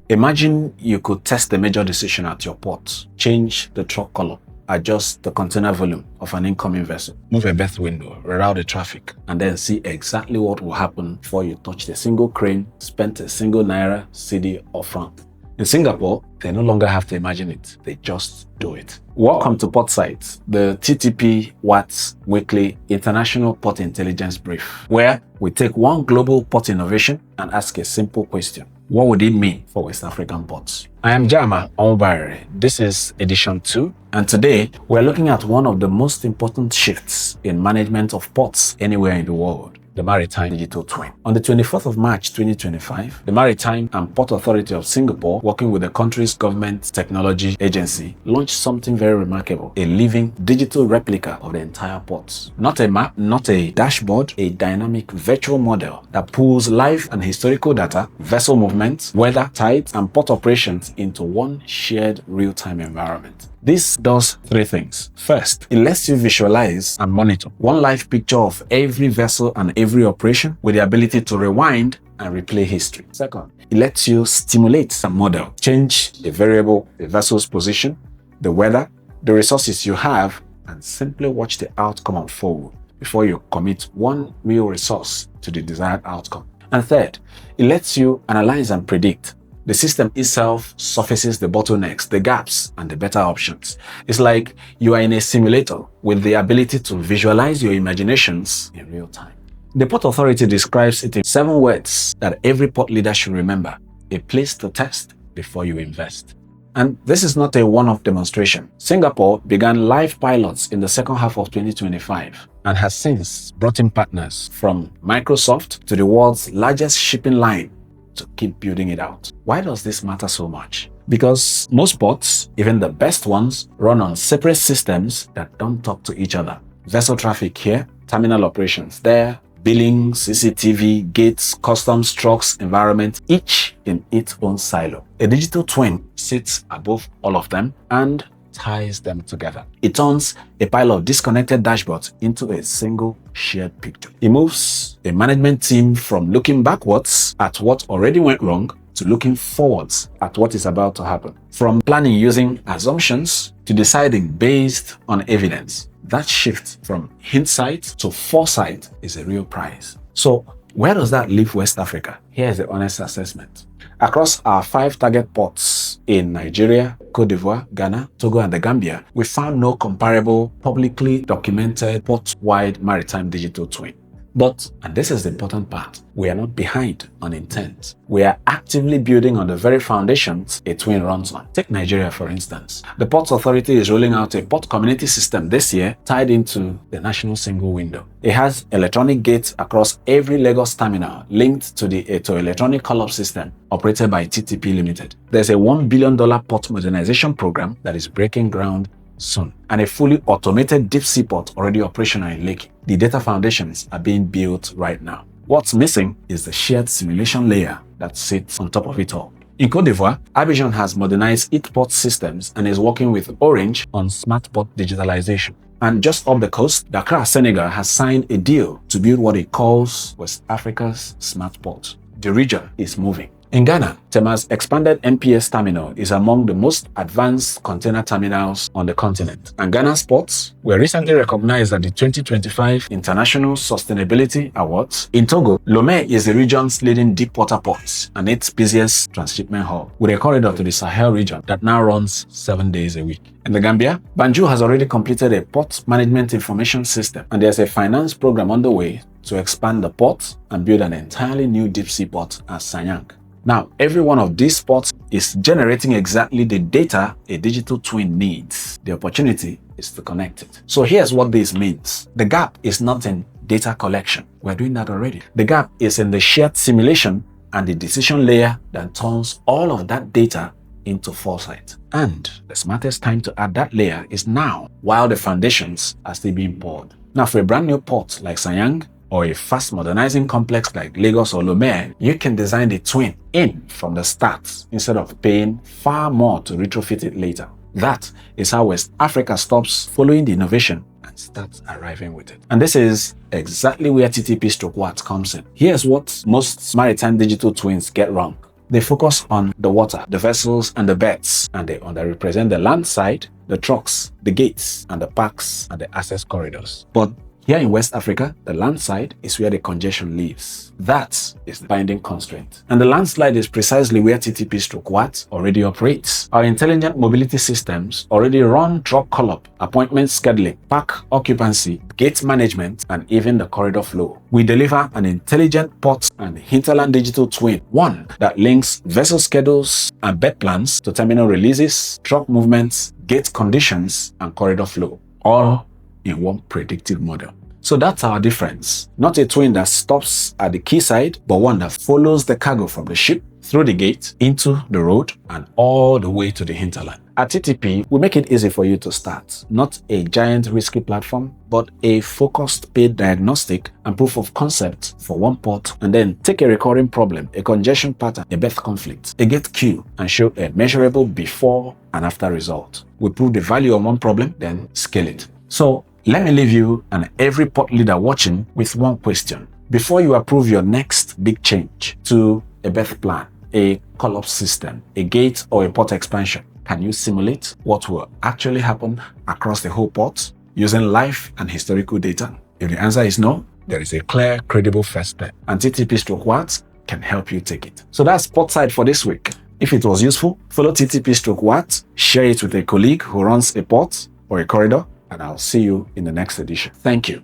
Imagine you could test a major decision at your port, change the truck color, adjust the container volume of an incoming vessel, move a berth window, reroute the traffic, and then see exactly what will happen before you touched a single crane, spent a single naira, cedi, or franc. In Singapore, they no longer have to imagine it, they just do it. Welcome to PortSight, the TTP Watts Weekly International Port Intelligence Brief, where we take one global port innovation and ask a simple question. What would it mean for West African ports? I am Jama Onbare. This is edition 2, and today we're looking at one of the most important shifts in management of ports anywhere in the world, the Maritime Digital Twin. On the 24th of March 2025, the Maritime and Port Authority of Singapore, working with the country's government technology agency, launched something very remarkable, a living digital replica of the entire port. Not a map, not a dashboard, a dynamic virtual model that pulls live and historical data, vessel movements, weather, tides, and port operations into one shared real-time environment. This does three things. First, it lets you visualize and monitor one live picture of every vessel and every operation with the ability to rewind and replay history. Second, it lets you stimulate some model, change a variable, the vessel's position, the weather, the resources you have, and simply watch the outcome unfold before you commit one real resource to the desired outcome. And third, it lets you analyze and predict. The system itself surfaces the bottlenecks, the gaps, and the better options. It's like you are in a simulator with the ability to visualize your imaginations in real time. The Port Authority describes it in 7 words that every port leader should remember: a place to test before you invest. And this is not a one-off demonstration. Singapore began live pilots in the second half of 2025 and has since brought in partners from Microsoft to the world's largest shipping line to keep building it out. Why does this matter so much? Because most ports, even the best ones, run on separate systems that don't talk to each other. Vessel traffic here, terminal operations there, billing, CCTV, gates, customs, trucks, environment, each in its own silo. A digital twin sits above all of them and ties them together. It turns a pile of disconnected dashboards into a single shared picture. It moves a management team from looking backwards at what already went wrong to looking forwards at what is about to happen. From planning using assumptions to deciding based on evidence. That shift from hindsight to foresight is a real prize. So where does that leave West Africa? Here's the honest assessment. Across our 5 target ports in Nigeria, Côte d'Ivoire, Ghana, Togo and The Gambia, we found no comparable publicly documented port-wide maritime digital twin. But, and this is the important part, we are not behind on intent. We are actively building on the very foundations a twin runs on. Take Nigeria for instance. The Ports Authority is rolling out a port community system this year tied into the national single window. It has electronic gates across every Lagos terminal linked to the electronic call-up system operated by TTP Limited. There's a $1 billion port modernization program that is breaking ground soon, and a fully automated deep sea port already operational in Lekki. The data foundations are being built right now. What's missing is the shared simulation layer that sits on top of it all. In Côte d'Ivoire, Abidjan has modernized its port systems and is working with Orange on smart port digitalization. And just up the coast, Dakar, Senegal has signed a deal to build what it calls West Africa's smart port. The region is moving. In Ghana, Tema's expanded NPS terminal is among the most advanced container terminals on the continent. And Ghana's ports were recently recognized at the 2025 International Sustainability Awards. In Togo, Lomé is the region's leading deep water port and its busiest transshipment hub, with a corridor to the Sahel region that now runs 7 days a week. In the Gambia, Banjul has already completed a port management information system, and there's a finance program underway to expand the port and build an entirely new deep sea port at Sanyang. Now, every one of these ports is generating exactly the data a digital twin needs. The opportunity is to connect it. So here's what this means. The gap is not in data collection. We're doing that already. The gap is in the shared simulation and the decision layer that turns all of that data into foresight. And the smartest time to add that layer is now, while the foundations are still being poured. Now, for a brand new port like Sanyang, or a fast modernizing complex like Lagos or Lomé, you can design the twin in from the start instead of paying far more to retrofit it later. That is how West Africa stops following the innovation and starts arriving with it. And this is exactly where TTP/WAT comes in. Here's what most maritime digital twins get wrong. They focus on the water, the vessels, and the berths, and they underrepresent the land side, the trucks, the gates, and the parks and the access corridors. But here in West Africa, the land side is where the congestion lives. That is the binding constraint. And the landslide is precisely where TTP/WAT already operates. Our intelligent mobility systems already run truck call-up, appointment scheduling, park occupancy, gate management, and even the corridor flow. We deliver an intelligent port and hinterland digital twin, one that links vessel schedules and bed plans to terminal releases, truck movements, gate conditions, and corridor flow, all in one predictive model. So that's our difference. Not a twin that stops at the quayside, but one that follows the cargo from the ship, through the gate, into the road, and all the way to the hinterland. At TTP, we make it easy for you to start. Not a giant risky platform, but a focused paid diagnostic and proof of concept for one port, and then take a recurring problem, a congestion pattern, a berth conflict, a gate queue, and show a measurable before and after result. We prove the value of one problem, then scale it. So let me leave you and every port leader watching with one question. Before you approve your next big change to a berth plan, a call-up system, a gate, or a port expansion, can you simulate what will actually happen across the whole port using live and historical data? If the answer is no, there is a clear, credible first step, and TTP/WAT can help you take it. So that's PortSight for this week. If it was useful, follow TTP/WAT, share it with a colleague who runs a port or a corridor, and I'll see you in the next edition. Thank you.